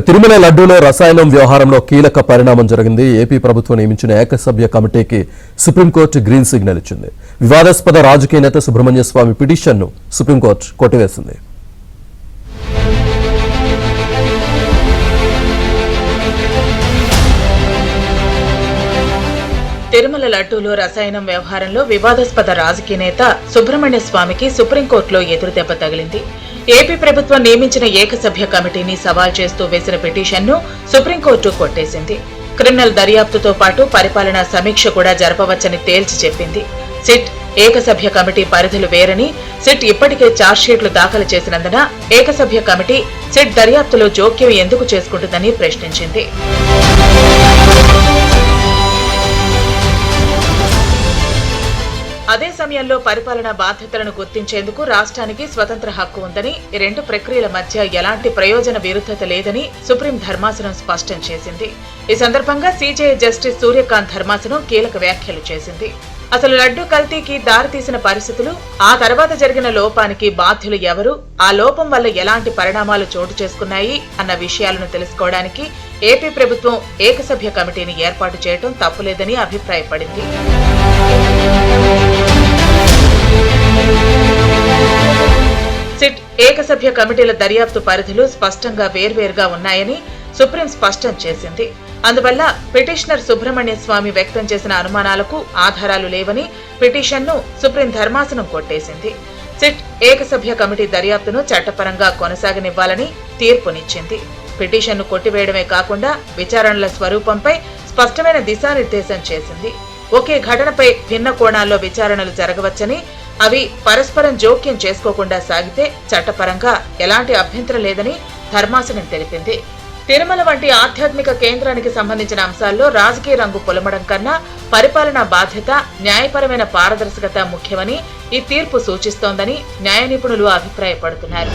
తిరుమల లడ్డూలో రసాయనం వ్యవహారంలో కీలక పరిణామం జరిగింది. ఏపీ ప్రభుత్వం నియమించిన ఏకసభ్య కమిటీకి సుప్రీంకోర్టు గ్రీన్ సిగ్నల్ ఇచ్చింది. వివాదాస్పద రాజకీయ నేత సుబ్రహ్మణ్య స్వామి పిటిషన్ను సుప్రీంకోర్టు కొట్టివేసింది. తిరుమల లడ్డూలో రసాయనం వ్యవహారంలో వివాదాస్పద రాజకీయ నేత సుబ్రహ్మణ్య స్వామికి సుప్రీంకోర్టులో ఎదురుదెబ్బ తగిలింది. ఏపీ ప్రభుత్వం నియమించిన ఏకసభ్య కమిటీని సవాల్ చేస్తూ వేసిన పిటిషన్ను సుప్రీంకోర్టు కొట్టేసింది. క్రిమినల్ దర్యాప్తుతో పాటు పరిపాలనా సమీక్ష కూడా జరపవచ్చని తేల్చి చెప్పింది. సిట్ ఏకసభ్య కమిటీ పరిధులు వేరని, సిట్ ఇప్పటికే ఛార్జ్షీట్లు దాఖలు చేసినందున ఏకసభ్య కమిటీ సిట్ దర్యాప్తులో జోక్యం ఎందుకు చేసుకుంటుందని ప్రశ్నించింది. అదే సమయంలో పరిపాలనా బాధ్యతలను గుర్తించేందుకు రాష్ట్రానికి స్వతంత్ర హక్కు ఉందని, ఈ రెండు ప్రక్రియల మధ్య ఎలాంటి ప్రయోజన విరుద్ధత లేదని సుప్రీం ధర్మాసనం స్పష్టం చేసింది. ఈ సందర్భంగా సీజేఐ జస్టిస్ సూర్యకాంత్ ధర్మాసనం కీలక వ్యాఖ్యలు చేసింది. అసలు లడ్డూ కల్తీకి దారితీసిన పరిస్థితులు, ఆ తర్వాత జరిగిన లోపానికి బాధ్యులు ఎవరు, ఆ లోపం వల్ల ఎలాంటి పరిణామాలు చోటు చేసుకున్నాయి అన్న విషయాలను తెలుసుకోవడానికి ఏపీ ప్రభుత్వం ఏకసభ్య కమిటీని ఏర్పాటు చేయడం తప్పులేదని అభిప్రాయపడింది. సిట్ ఏకసభ్య కమిటీల దర్యాప్తు పరిధులు స్పష్టంగా వేర్వేరుగా ఉన్నాయని సుప్రీం స్పష్టం చేసింది. అందువల్ల పిటిషనర్ సుబ్రహ్మణ్య స్వామి వ్యక్తం చేసిన అనుమానాలకు ఆధారాలు లేవని పిటిషన్ను సుప్రీం ధర్మాసనం కొట్టేసింది. సిట్ ఏకసభ్య కమిటీ దర్యాప్తును చట్టపరంగా కొనసాగనివ్వాలని తీర్పునిచ్చింది. పిటిషన్ను కొట్టివేయడమే కాకుండా విచారణల స్వరూపంపై స్పష్టమైన దిశానిర్దేశం చేసింది. ఒకే ఘటనపై భిన్న కోణాల్లో విచారణలు జరగవచ్చని, అవి పరస్పరం జోక్యం చేసుకోకుండా సాగితే చట్టపరంగా ఎలాంటి అభ్యంతరం లేదని ధర్మాసనం తెలిపింది. తిరుమల వంటి ఆధ్యాత్మిక కేంద్రానికి సంబంధించిన అంశాల్లో రాజకీయ రంగు పొలమడం కన్నా పరిపాలనా బాధ్యత, న్యాయపరమైన పారదర్శకత ముఖ్యమని ఈ తీర్పు సూచిస్తోందని న్యాయ నిపుణులు అభిప్రాయపడుతున్నారు.